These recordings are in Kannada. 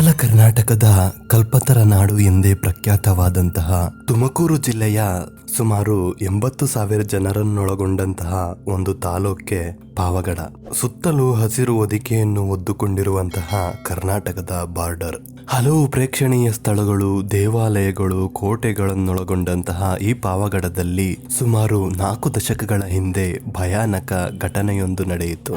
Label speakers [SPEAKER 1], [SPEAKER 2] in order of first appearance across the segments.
[SPEAKER 1] ಉತ್ತರ ಕರ್ನಾಟಕದ ಕಲ್ಪತರ ನಾಡು ಎಂದೇ ಪ್ರಖ್ಯಾತವಾದಂತಹ ತುಮಕೂರು ಜಿಲ್ಲೆಯ ಸುಮಾರು 80,000 ಜನರನ್ನೊಳಗೊಂಡಂತಹ ಒಂದು ತಾಲೂಕೆ ಪಾವಗಡ. ಸುತ್ತಲೂ ಹಸಿರು ಹೊದಿಕೆಯನ್ನು ಹೊದ್ದುಕೊಂಡಿರುವಂತಹ ಕರ್ನಾಟಕದ ಬಾರ್ಡರ್. ಹಲವು ಪ್ರೇಕ್ಷಣೀಯ ಸ್ಥಳಗಳು, ದೇವಾಲಯಗಳು, ಕೋಟೆಗಳನ್ನೊಳಗೊಂಡಂತಹ ಈ ಪಾವಗಡದಲ್ಲಿ ಸುಮಾರು 4 ದಶಕಗಳ ಹಿಂದೆ ಭಯಾನಕ ಘಟನೆಯೊಂದು ನಡೆಯಿತು.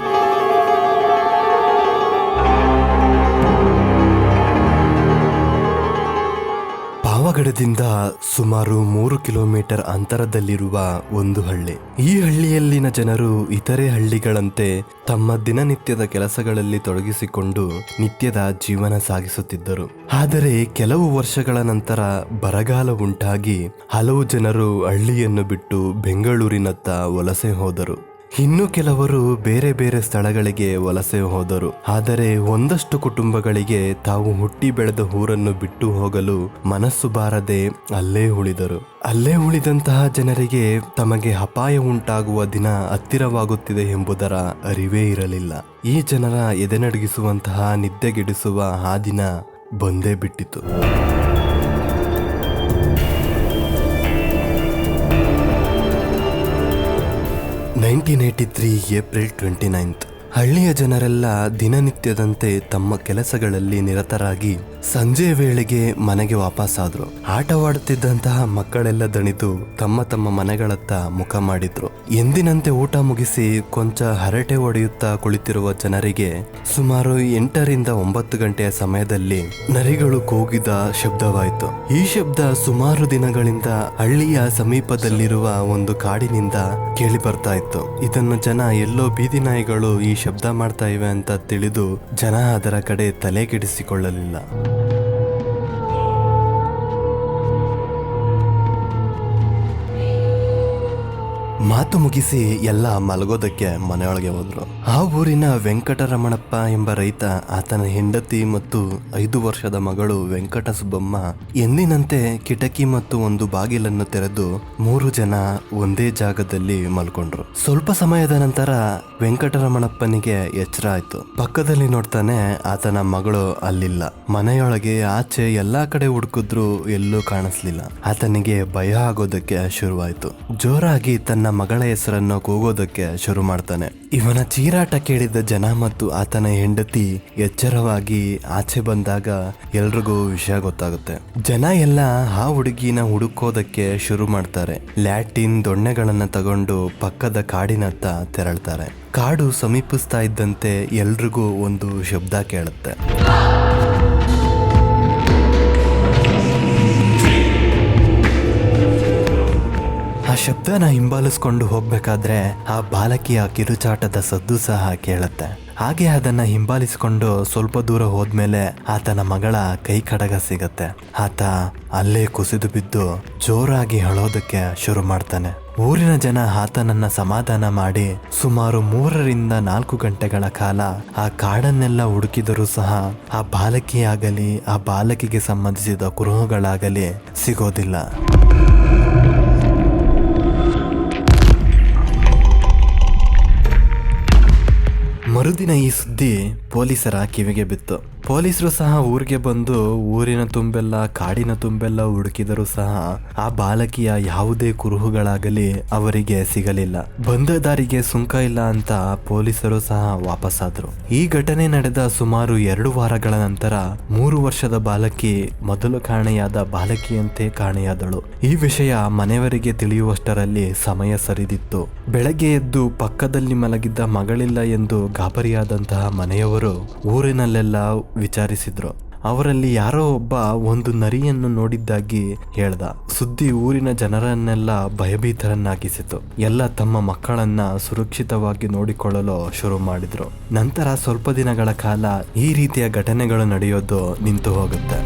[SPEAKER 1] ಪಾವಗಡದಿಂದ ಸುಮಾರು 3 ಕಿಲೋಮೀಟರ್ ಅಂತರದಲ್ಲಿರುವ ಒಂದು ಹಳ್ಳಿ. ಈ ಹಳ್ಳಿಯಲ್ಲಿನ ಜನರು ಇತರೆ ಹಳ್ಳಿಗಳಂತೆ ತಮ್ಮ ದಿನನಿತ್ಯದ ಕೆಲಸಗಳಲ್ಲಿ ತೊಡಗಿಸಿಕೊಂಡು ನಿತ್ಯದ ಜೀವನ ಸಾಗಿಸುತ್ತಿದ್ದರು. ಆದರೆ ಕೆಲವು ವರ್ಷಗಳ ನಂತರ ಬರಗಾಲ ಉಂಟಾಗಿ ಹಲವು ಜನರು ಹಳ್ಳಿಯನ್ನು ಬಿಟ್ಟು ಬೆಂಗಳೂರಿನತ್ತ ವಲಸೆ ಹೋದರು. ಇನ್ನು ಕೆಲವರು ಬೇರೆ ಬೇರೆ ಸ್ಥಳಗಳಿಗೆ ವಲಸೆ ಹೋದರು. ಆದರೆ ಒಂದಷ್ಟು ಕುಟುಂಬಗಳಿಗೆ ತಾವು ಹುಟ್ಟಿ ಬೆಳೆದ ಊರನ್ನು ಬಿಟ್ಟು ಹೋಗಲು ಮನಸ್ಸು ಬಾರದೆ ಅಲ್ಲೇ ಉಳಿದರು. ಅಲ್ಲೇ ಉಳಿದಂತಹ ಜನರಿಗೆ ತಮಗೆ ಅಪಾಯ ಉಂಟಾಗುವ ದಿನ ಹತ್ತಿರವಾಗುತ್ತಿದೆ ಎಂಬುದರ ಅರಿವೇ ಇರಲಿಲ್ಲ. ಈ ಜನರ ಎದೆನಡುಗಿಸುವಂತಹ ನಿದ್ದೆಗೆಡಿಸುವ ಆ ದಿನ ಬಂದೇ ಬಿಟ್ಟಿತು. 1983 ಏಪ್ರಿಲ್ 29. ಹಳ್ಳಿಯ ಜನರೆಲ್ಲ ದಿನನಿತ್ಯದಂತೆ ತಮ್ಮ ಕೆಲಸಗಳಲ್ಲಿ ನಿರತರಾಗಿ ಸಂಜೆ ವೇಳೆಗೆ ಮನೆಗೆ ವಾಪಸ್ಸಾದ್ರು. ಆಟವಾಡುತ್ತಿದ್ದಂತಹ ಮಕ್ಕಳೆಲ್ಲ ದಣಿದು ತಮ್ಮ ತಮ್ಮ ಮನೆಗಳತ್ತ ಮುಖ ಮಾಡಿದ್ರು. ಎಂದಿನಂತೆ ಊಟ ಮುಗಿಸಿ ಕೊಂಚ ಹರಟೆ ಹೊಡೆಯುತ್ತಾ ಕುಳಿತಿರುವ ಜನರಿಗೆ ಸುಮಾರು 8 ರಿಂದ 9 ಗಂಟೆಯ ಸಮಯದಲ್ಲಿ ನರಿಗಳು ಕೂಗಿದ ಶಬ್ದವಾಯಿತು. ಈ ಶಬ್ದ ಸುಮಾರು ದಿನಗಳಿಂದ ಹಳ್ಳಿಯ ಸಮೀಪದಲ್ಲಿರುವ ಒಂದು ಕಾಡಿನಿಂದ ಕೇಳಿ ಬರ್ತಾ ಇತ್ತು. ಇದನ್ನು ಜನ ಎಲ್ಲೋ ಬೀದಿ ನಾಯಿಗಳು ಈ ಶಬ್ದ ಮಾಡ್ತಾ ಇವೆ ಅಂತ ತಿಳಿದು ಜನ ಅದರ ಕಡೆ ತಲೆ ಕೆಡಿಸಿಕೊಳ್ಳಲಿಲ್ಲ. ಮಾತು ಮುಗಿಸಿ ಎಲ್ಲ ಮಲಗೋದಕ್ಕೆ ಮನೆಯೊಳಗೆ ಹೋದ್ರು. ಆ ಊರಿನ ವೆಂಕಟರಮಣಪ್ಪ ಎಂಬ ರೈತ, ಆತನ ಹೆಂಡತಿ ಮತ್ತು 5 ವರ್ಷದ ಮಗಳು ವೆಂಕಟ ಸುಬ್ಬಮ್ಮ ಎಂದಿನಂತೆ ಕಿಟಕಿ ಮತ್ತು ಒಂದು ಬಾಗಿಲನ್ನು ತೆರೆದು 3 ಜನ ಒಂದೇ ಜಾಗದಲ್ಲಿ ಮಲ್ಕೊಂಡ್ರು. ಸ್ವಲ್ಪ ಸಮಯದ ನಂತರ ವೆಂಕಟರಮಣಪ್ಪನಿಗೆ ಎಚ್ಚರ ಆಯ್ತು. ಪಕ್ಕದಲ್ಲಿ ನೋಡ್ತಾನೆ, ಆತನ ಮಗಳು ಅಲ್ಲಿಲ್ಲ. ಮನೆಯೊಳಗೆ ಆಚೆ ಎಲ್ಲಾ ಕಡೆ ಹುಡುಕಿದ್ರು ಎಲ್ಲೂ ಕಾಣಿಸ್ಲಿಲ್ಲ. ಆತನಿಗೆ ಭಯ ಆಗೋದಕ್ಕೆ ಶುರುವಾಯ್ತು. ಜೋರಾಗಿ ತನ್ನ ಮಗಳ ಹೆಸರನ್ನು ಕೂಗೋದಕ್ಕೆ ಶುರು ಮಾಡ್ತಾನೆ. ಇವನ ಚೀರಾಟ ಕೇಳಿದ ಜನ ಮತ್ತು ಆತನ ಹೆಂಡತಿ ಎಚ್ಚರವಾಗಿ ಆಚೆ ಬಂದಾಗ ಎಲ್ರಿಗೂ ವಿಷಯ ಗೊತ್ತಾಗುತ್ತೆ. ಜನ ಎಲ್ಲ ಆ ಹುಡುಗಿನ ಹುಡುಕೋದಕ್ಕೆ ಶುರು ಮಾಡ್ತಾರೆ. ಲ್ಯಾಟಿನ್ ದೊಣ್ಣೆಗಳನ್ನ ತಗೊಂಡು ಪಕ್ಕದ ಕಾಡಿನತ್ತ ತೆರಳ್ತಾರೆ. ಕಾಡು ಸಮೀಪಿಸ್ತಾ ಇದ್ದಂತೆ ಎಲ್ರಿಗೂ ಒಂದು ಶಬ್ದ ಕೇಳುತ್ತೆ. ಆ ಶಬ್ದನ ಹಿಂಬಾಲಿಸ್ಕೊಂಡು ಹೋಗ್ಬೇಕಾದ್ರೆ ಆ ಬಾಲಕಿಯ ಕಿರುಚಾಟದ ಸದ್ದು ಸಹ ಕೇಳುತ್ತೆ. ಹಾಗೆ ಅದನ್ನ ಹಿಂಬಾಲಿಸಿಕೊಂಡು ಸ್ವಲ್ಪ ದೂರ ಹೋದ್ಮೇಲೆ ಆತನ ಮಗಳ ಕೈ ಕಡಗ ಸಿಗತ್ತೆ. ಆತ ಅಲ್ಲೇ ಕುಸಿದು ಬಿದ್ದು ಜೋರಾಗಿ ಅಳೋದಕ್ಕೆ ಶುರು ಮಾಡ್ತಾನೆ. ಊರಿನ ಜನ ಆತನನ್ನ ಸಮಾಧಾನ ಮಾಡಿ ಸುಮಾರು 3 ರಿಂದ 4 ಗಂಟೆಗಳ ಕಾಲ ಆ ಕಾಡನ್ನೆಲ್ಲ ಹುಡುಕಿದರೂ ಸಹ ಆ ಬಾಲಕಿಯಾಗಲಿ ಆ ಬಾಲಕಿಗೆ ಸಂಬಂಧಿಸಿದ ಕುರುಹುಗಳಾಗಲಿ ಸಿಗೋದಿಲ್ಲ. ಮರುದಿನ ಈ ಸುದ್ದಿ ಪೊಲೀಸರ ಕಿವಿಗೆ ಬಿತ್ತು. ಪೊಲೀಸರು ಸಹ ಊರಿಗೆ ಬಂದು ಊರಿನ ತುಂಬೆಲ್ಲ ಕಾಡಿನ ತುಂಬೆಲ್ಲ ಹುಡುಕಿದರೂ ಸಹ ಆ ಬಾಲಕಿಯ ಯಾವುದೇ ಕುರುಹುಗಳಾಗಲಿ ಅವರಿಗೆ ಸಿಗಲಿಲ್ಲ. ಬಂದ ದಾರಿಗೆ ಸುಂಕ ಇಲ್ಲ ಅಂತ ಪೊಲೀಸರು ಸಹ ವಾಪಸ್ಸಾದ್ರು. ಈ ಘಟನೆ ನಡೆದ ಸುಮಾರು 2 ವಾರಗಳ ನಂತರ 3 ವರ್ಷದ ಬಾಲಕಿ ಮೊದಲು ಕಾಣೆಯಾದ ಬಾಲಕಿಯಂತೆ ಕಾಣೆಯಾದಳು. ಈ ವಿಷಯ ಮನೆಯವರಿಗೆ ತಿಳಿಯುವಷ್ಟರಲ್ಲಿ ಸಮಯ ಸರಿದಿತ್ತು. ಬೆಳಗ್ಗೆ ಎದ್ದು ಪಕ್ಕದಲ್ಲಿ ಮಲಗಿದ್ದ ಮಗಳಿಲ್ಲ ಎಂದು ಗಾಬರಿಯಾದಂತಹ ಮನೆಯವರು ಊರಿನಲ್ಲೆಲ್ಲ ವಿಚಾರಿಸಿದ್ರು. ಅವರಲ್ಲಿ ಯಾರೋ ಒಬ್ಬ ಒಂದು ನರಿಯನ್ನು ನೋಡಿದ್ದಾಗಿ ಹೇಳ್ದ. ಸುದ್ದಿ ಊರಿನ ಜನರನ್ನೆಲ್ಲ ಭಯಭೀತರನ್ನಾಗಿಸಿತು. ಎಲ್ಲ ತಮ್ಮ ಮಕ್ಕಳನ್ನ ಸುರಕ್ಷಿತವಾಗಿ ನೋಡಿಕೊಳ್ಳಲು ಶುರು ಮಾಡಿದ್ರು. ನಂತರ ಸ್ವಲ್ಪ ದಿನಗಳ ಕಾಲ ಈ ರೀತಿಯ ಘಟನೆಗಳು ನಡೆಯೋದು ನಿಂತು ಹೋಗುತ್ತೆ.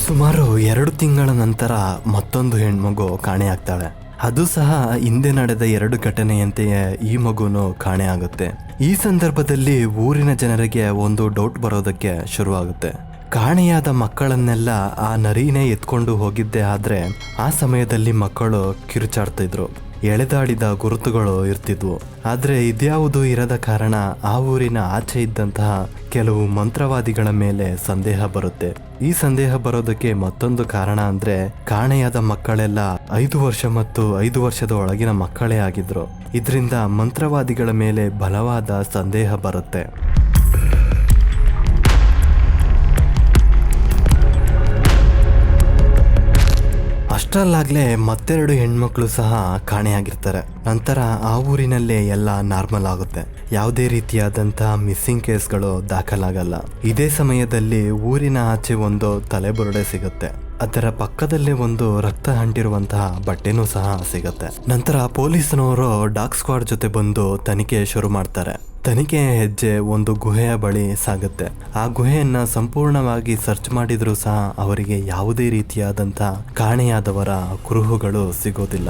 [SPEAKER 1] ಸುಮಾರು 2 ತಿಂಗಳ ನಂತರ ಮತ್ತೊಂದು ಹೆಣ್ಮಗು ಕಾಣೆಯಾಗ್ತಾಳೆ. ಅದು ಸಹ ಹಿಂದೆ ನಡೆದ 2 ಘಟನೆಯಂತೆಯೇ ಈ ಮಗುನು ಕಾಣೆ ಆಗುತ್ತೆ. ಈ ಸಂದರ್ಭದಲ್ಲಿ ಊರಿನ ಜನರಿಗೆ ಒಂದು ಡೌಟ್ ಬರೋದಕ್ಕೆ ಶುರುವಾಗುತ್ತೆ. ಕಾಣೆಯಾದ ಮಕ್ಕಳನ್ನೆಲ್ಲ ಆ ನರಿನೇ ಎತ್ಕೊಂಡು ಹೋಗಿದ್ದೆ. ಆದ್ರೆ ಆ ಸಮಯದಲ್ಲಿ ಮಕ್ಕಳು ಕಿರುಚಾಡ್ತಿದ್ರು. ಎಳೆದಾಡಿದ ಗುರುತುಗಳು ಇರ್ತಿದ್ವು. ಆದ್ರೆ ಇದ್ಯಾವುದೂ ಇರದ ಕಾರಣ ಆ ಊರಿನ ಆಚೆ ಇದ್ದಂತಹ ಕೆಲವು ಮಂತ್ರವಾದಿಗಳ ಮೇಲೆ ಸಂದೇಹ ಬರುತ್ತೆ. ಈ ಸಂದೇಹ ಬರೋದಕ್ಕೆ ಮತ್ತೊಂದು ಕಾರಣ ಅಂದ್ರೆ ಕಾಣೆಯಾದ ಮಕ್ಕಳೆಲ್ಲ 5 ವರ್ಷ ಮತ್ತು 5 ವರ್ಷದ ಒಳಗಿನ ಮಕ್ಕಳೇ ಆಗಿದ್ರು. ಇದರಿಂದ ಮಂತ್ರವಾದಿಗಳ ಮೇಲೆ ಬಲವಾದ ಸಂದೇಹ ಬರುತ್ತೆ. ಅಷ್ಟರಲ್ಲಾಗ್ಲೇ ಮತ್ತೆರಡು ಹೆಣ್ಮಕ್ಳು ಸಹ ಕಾಣೆಯಾಗಿರ್ತಾರೆ. ನಂತರ ಆ ಊರಿನಲ್ಲೇ ಎಲ್ಲ ನಾರ್ಮಲ್ ಆಗುತ್ತೆ. ಯಾವುದೇ ರೀತಿಯಾದಂತಹ ಮಿಸ್ಸಿಂಗ್ ಕೇಸ್ಗಳು ದಾಖಲಾಗಲ್ಲ. ಇದೇ ಸಮಯದಲ್ಲಿ ಊರಿನ ಆಚೆ ಒಂದು ತಲೆಬುರುಡೆ ಸಿಗುತ್ತೆ. ಅದರ ಪಕ್ಕದಲ್ಲೇ ಒಂದು ರಕ್ತ ಅಂಟಿರುವಂತಹ ಬಟ್ಟೆನೂ ಸಹ ಸಿಗುತ್ತೆ. ನಂತರ ಪೊಲೀಸ್ನವರು ಡಾಗ್ ಸ್ಕ್ವಾಡ್ ಜೊತೆ ಬಂದು ತನಿಖೆ ಶುರು ಮಾಡ್ತಾರೆ. ತನಿಖೆಯ ಹೆಜ್ಜೆ ಒಂದು ಗುಹೆಯ ಬಳಿ ಸಾಗುತ್ತೆ. ಆ ಗುಹೆಯನ್ನ ಸಂಪೂರ್ಣವಾಗಿ ಸರ್ಚ್ ಮಾಡಿದ್ರೂ ಸಹ ಅವರಿಗೆ ಯಾವುದೇ ರೀತಿಯಾದಂಥ ಕಾಣೆಯಾದವರ ಕುರುಹುಗಳು ಸಿಗೋದಿಲ್ಲ.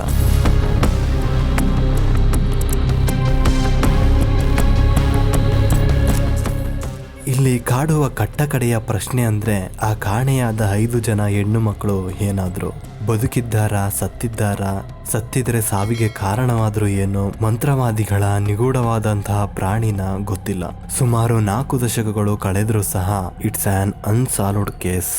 [SPEAKER 1] ಇಲ್ಲಿ ಕಾಡುವ ಕಟ್ಟಕಡೆಯ ಪ್ರಶ್ನೆ ಅಂದ್ರೆ ಆ ಕಾಣೆಯಾದ 5 ಜನ ಹೆಣ್ಣು ಮಕ್ಕಳು ಏನಾದ್ರು ಬದುಕಿದ್ದಾರಾ, ಸತ್ತಿದ್ದಾರಾ, ಸತ್ತಿದ್ರೆ ಸಾವಿಗೆ ಕಾರಣವಾದ್ರು ಏನು, ಮಂತ್ರವಾದಿಗಳ ನಿಗೂಢವಾದಂತಹ ಪ್ರಾಣಿನ ಗೊತ್ತಿಲ್ಲ. ಸುಮಾರು 4 ದಶಕಗಳು ಕಳೆದ್ರೂ ಸಹ ಇಟ್ಸ್ ಆನ್ ಅನ್ಸಾಲ್ವ್ಡ್ ಕೇಸ್.